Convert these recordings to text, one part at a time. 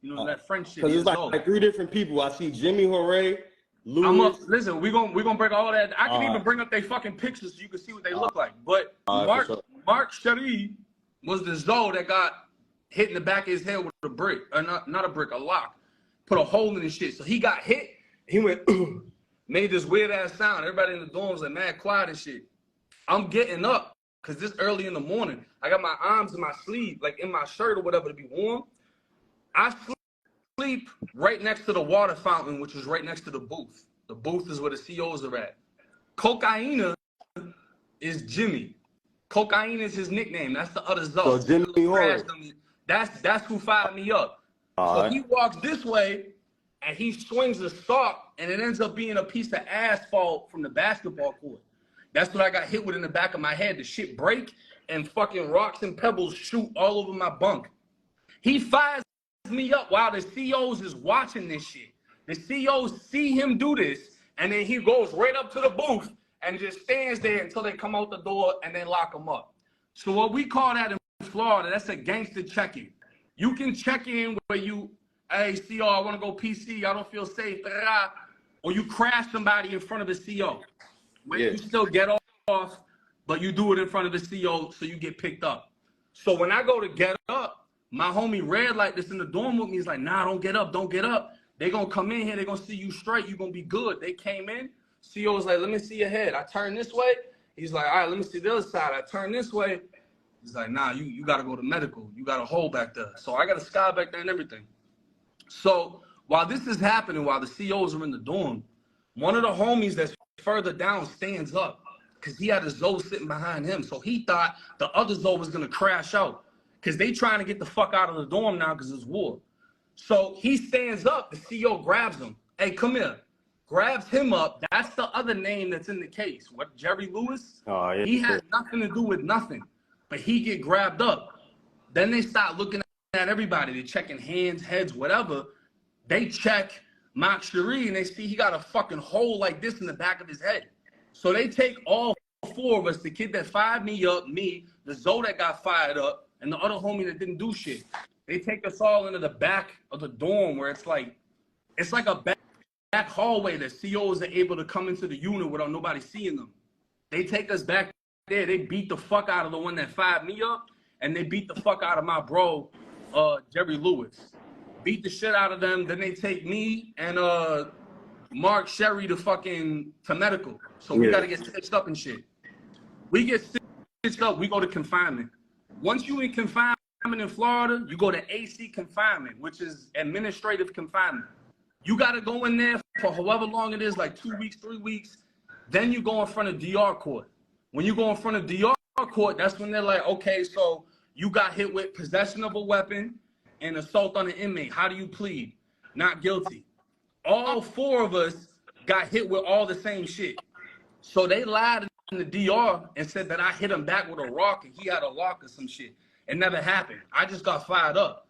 You know, that French shit. Because it's like 3 different people. I see Jimmy Horay, Louis. Listen, we gonna break all that. I can even bring up their fucking pictures so you can see what they look like. But Mark Sherry was the Zoe that got hit in the back of his head with a brick, or not a brick, a lock. Put a hole in his shit. So he got hit. He went, made this weird ass sound. Everybody in the dorms like mad quiet and shit. I'm getting up because this early in the morning. I got my arms in my sleeve, like in my shirt or whatever to be warm. I sleep right next to the water fountain, which is right next to the booth. The booth is where the COs are at. Cocaina is Jimmy. Cocaine is his nickname. That's the other Zoe. So Jimmy Horay. That's who fired me up. So he walks this way, and he swings a sock, and it ends up being a piece of asphalt from the basketball court. That's what I got hit with in the back of my head. The shit break, and fucking rocks and pebbles shoot all over my bunk. He fires me up while the COs is watching this shit. The COs see him do this, and then he goes right up to the booth and just stands there until they come out the door and then lock him up. So what we call that in Florida, that's a gangster check-in. You can check in where you, hey, CO, I want to go PC, I don't feel safe, or you crash somebody in front of a CO. Where you still get off, but you do it in front of the CO so you get picked up. So when I go to get up, my homie Red like this in the dorm with me. He's like, nah, don't get up, don't get up. They gonna come in here, they gonna see you straight, you gonna be good. They came in, CO was like, let me see your head. I turn this way. He's like, all right, let me see the other side. I turn this way. He's like, nah, you got to go to medical. You got a hole back there. So I got a scar back there and everything. So while this is happening, while the COs are in the dorm, one of the homies that's further down stands up because he had a Zoe sitting behind him. So he thought the other Zoe was going to crash out because they trying to get the fuck out of the dorm now because it's war. So he stands up. The CO grabs him. Hey, come here. Grabs him up. That's the other name that's in the case. What, Jerry Lewis? Oh, yeah. He has nothing to do with nothing. But he get grabbed up. Then they start looking at everybody. They're checking hands, heads, whatever. They check Mark Cherie and they see he got a fucking hole like this in the back of his head. So they take all 4 of us, the kid that fired me up, me, the Zoe that got fired up, and the other homie that didn't do shit. They take us all into the back of the dorm where it's like a back hallway that COs are able to come into the unit without nobody seeing them. They take us back there. They beat the fuck out of the one that fired me up, and they beat the fuck out of my bro, Jerry Lewis. Beat the shit out of them. Then they take me and Mark Sherry to medical. So we got to get stitched up and shit. We get stitched up. We go to confinement. Once you in confinement in Florida, you go to AC confinement, which is administrative confinement. You got to go in there for however long it is, like 2 weeks, 3 weeks. Then you go in front of DR court. When you go in front of DR court, that's when they're like, okay, so you got hit with possession of a weapon and assault on an inmate. How do you plead? Not guilty. All 4 of us got hit with all the same shit. So they lied in the DR and said that I hit him back with a rock and he had a lock or some shit. It never happened. I just got fired up.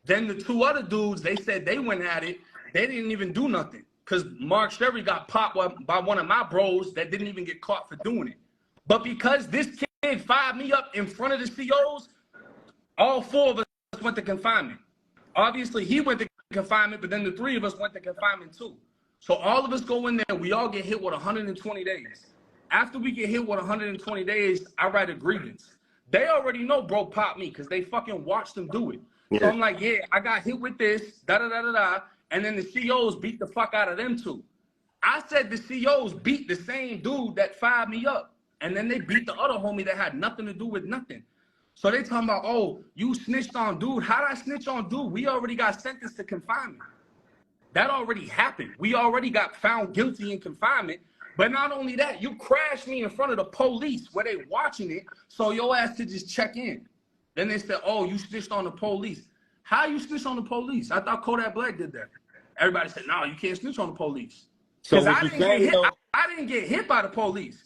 Then the 2 other dudes, they said they went at it. They didn't even do nothing because Mark Sherry got popped by one of my bros that didn't even get caught for doing it. But because this kid fired me up in front of the COs, all 4 of us went to confinement. Obviously, he went to confinement, but then the 3 of us went to confinement too. So all of us go in there, we all get hit with 120 days. After we get hit with 120 days, I write a grievance. They already know bro popped me because they fucking watched him do it. Yeah. So I'm like, yeah, I got hit with this, da-da-da-da-da, and then the COs beat the fuck out of them too. I said the COs beat the same dude that fired me up. And then they beat the other homie that had nothing to do with nothing. So they talking about, oh, you snitched on dude. How'd I snitch on dude? We already got sentenced to confinement. That already happened. We already got found guilty in confinement. But not only that, you crashed me in front of the police where they watching it, so your ass could just check in. Then they said, oh, you snitched on the police. How you snitch on the police? I thought Kodak Black did that. Everybody said, no, you can't snitch on the police. Because I didn't get hit by the police.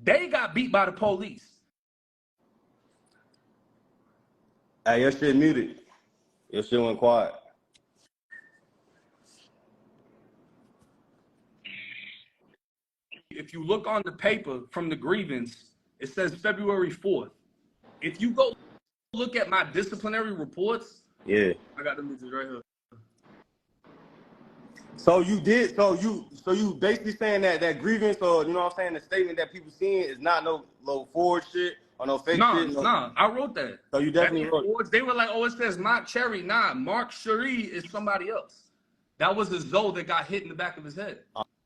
They got beat by the police. Hey, your shit muted. Your shit went quiet. If you look on the paper from the grievance, it says February 4th. If you go look at my disciplinary reports, yeah, I got the messages right here. So you did. So you basically saying that grievance, or you know what I'm saying, the statement that people seeing is not no low forward shit or no fake No, shit. No. no, I wrote that. So you definitely wrote it. They were like, oh, it says Mark Cherry. Nah, Mark Cherie is somebody else. That was a Zoe that got hit in the back of his head.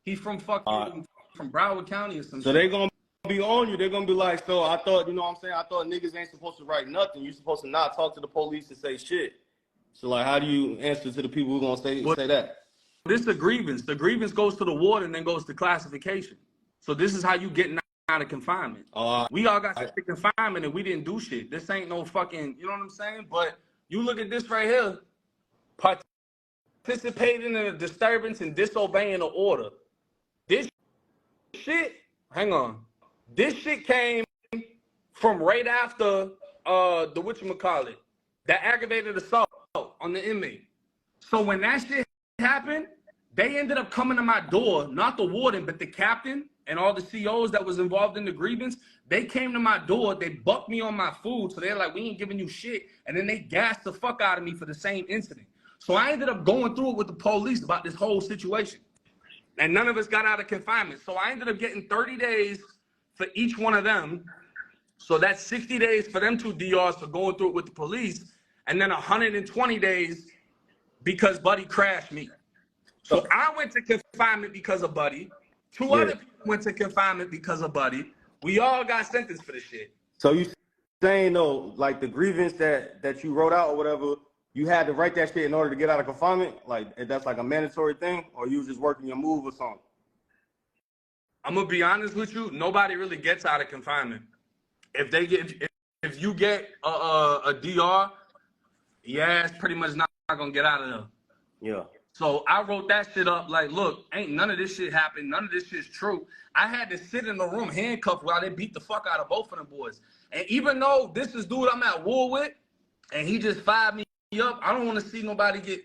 He's from fucking from Broward County or some So shit. they gonna be on you. They're gonna be like, so I thought, you know what I'm saying? I thought niggas ain't supposed to write nothing. You supposed to not talk to the police and say shit. So like, how do you answer to the people who gonna say that? This is a grievance. The grievance goes to the ward and then goes to classification. So this is how you get out of confinement. We all got to confinement and we didn't do shit. This ain't no fucking, you know what I'm saying? But you look at this right here, participating in a disturbance and disobeying the order. This shit, hang on. This shit came from right after the whatchamacallit, that aggravated assault on the inmate. So when that shit happened, they ended up coming to my door, not the warden, but the captain and all the COs that was involved in the grievance. They came to my door, they bucked me on my food, so they're like, we ain't giving you shit. And then they gassed the fuck out of me for the same incident. So I ended up going through it with the police about this whole situation. And none of us got out of confinement. So I ended up getting 30 days for each one of them. So that's 60 days for them 2 DRs for going through it with the police. And then 120 days because Buddy crashed me. So I went to confinement because of Buddy. 2 other people went to confinement because of Buddy. We all got sentenced for this shit. So you saying though, like the grievance that you wrote out or whatever, you had to write that shit in order to get out of confinement? Like that's like a mandatory thing, or you was just working your move or something? I'm gonna be honest with you. Nobody really gets out of confinement. If you get a DR, yeah, it's pretty much not gonna get out of there. Yeah. So I wrote that shit up like, look, ain't none of this shit happened. None of this shit's true. I had to sit in the room handcuffed while they beat the fuck out of both of them boys. And even though this is dude I'm at war with, and he just fired me up, I don't want to see nobody get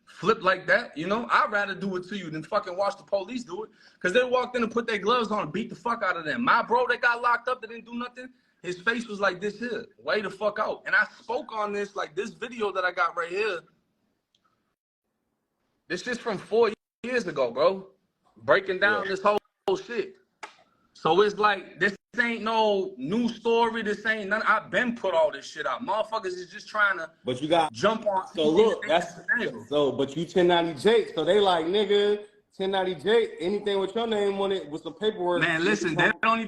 flipped like that, you know? I'd rather do it to you than fucking watch the police do it. Because they walked in and put their gloves on and beat the fuck out of them. My bro that got locked up that didn't do nothing, his face was like this here, way the fuck out. And I spoke on this, like this video that I got right here. This is from 4 years ago, bro. Breaking down this whole shit. So it's like, this ain't no new story. This ain't none. I've been put all this shit out. Motherfuckers is just trying to jump on. So look, but you 1090 Jake. So they like, nigga, 1090 Jake, anything with your name on it with some paperwork. Man, listen, they don't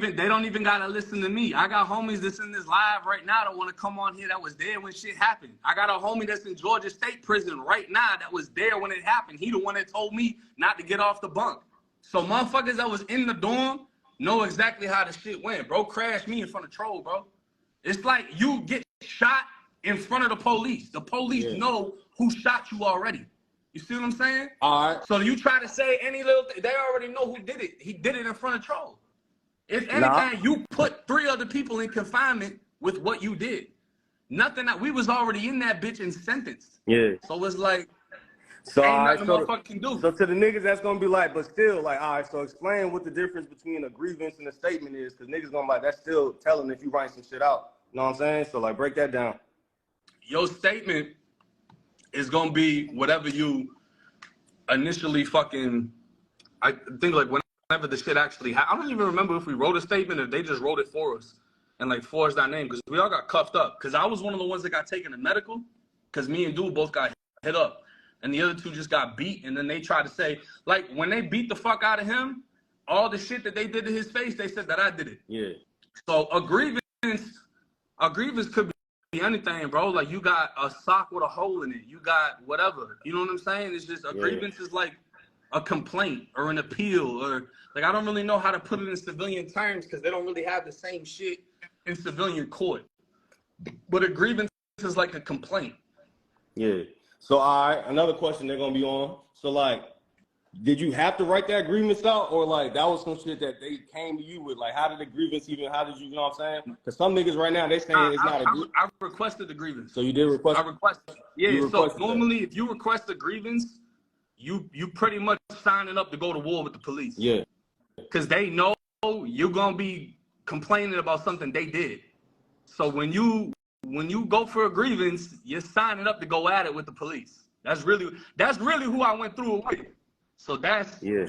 even gotta listen to me. I got homies that's in this live right now that want to come on here that was there when shit happened. I got a homie that's in Georgia State Prison right now that was there when it happened. He the one that told me not to get off the bunk. So motherfuckers that was in the dorm know exactly how the shit went. Bro crashed me in front of Troll, bro. It's like you get shot in front of the police. The police know who shot you already. You see what I'm saying? All right. So you try to say any little thing, they already know who did it. He did it in front of Troll. If anything, you put 3 other people in confinement with what you did. Nothing that we was already in that bitch and sentenced. Yeah. So it's like, so ain't nothing motherfucker can do. So to the niggas that's gonna be like, but still, like, all right, so explain what the difference between a grievance and a statement is, because niggas gonna be like, that's still telling if you write some shit out. You know what I'm saying? So like, break that down. Your statement is gonna be whatever you initially fucking, I think like whenever the shit actually happened. I don't even remember if we wrote a statement or they just wrote it for us and like forged our name, because we all got cuffed up. Because I was one of the ones that got taken to medical, because me and Dude both got hit up. And the other 2 just got beat, and then they tried to say, like, when they beat the fuck out of him, all the shit that they did to his face, they said that I did it. Yeah. So a grievance could be anything, bro. Like, you got a sock with a hole in it. You got whatever. You know what I'm saying? It's just a grievance is like a complaint or an appeal, or like, I don't really know how to put it in civilian terms because they don't really have the same shit in civilian court. But a grievance is like a complaint. Yeah. So, all right, another question they're going to be on. So, like, did you have to write that grievance out, or, like, that was some shit that they came to you with? Like, how did the grievance even, how did you know what I'm saying? Because some niggas right now, they saying it's not a grievance. I requested the grievance. So, you did request? I requested. Yeah, so normally if you request a grievance, you pretty much signing up to go to war with the police. Yeah. Because they know you're going to be complaining about something they did. So when you go for a grievance, you're signing up to go at it with the police. That's really who I went through it with. So that's Yeah.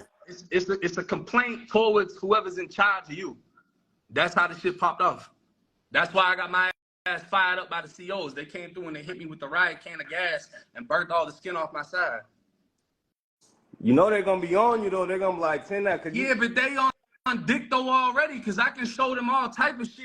it's a complaint towards whoever's in charge of you. That's how the shit popped off. That's why I got my ass fired up by the COs. They came through and they hit me with the riot can of gas and burnt all the skin off my side. You know they're gonna be on you though. They're gonna be like 10 that. Yeah, but they on dick though already, because I can show them all type of shit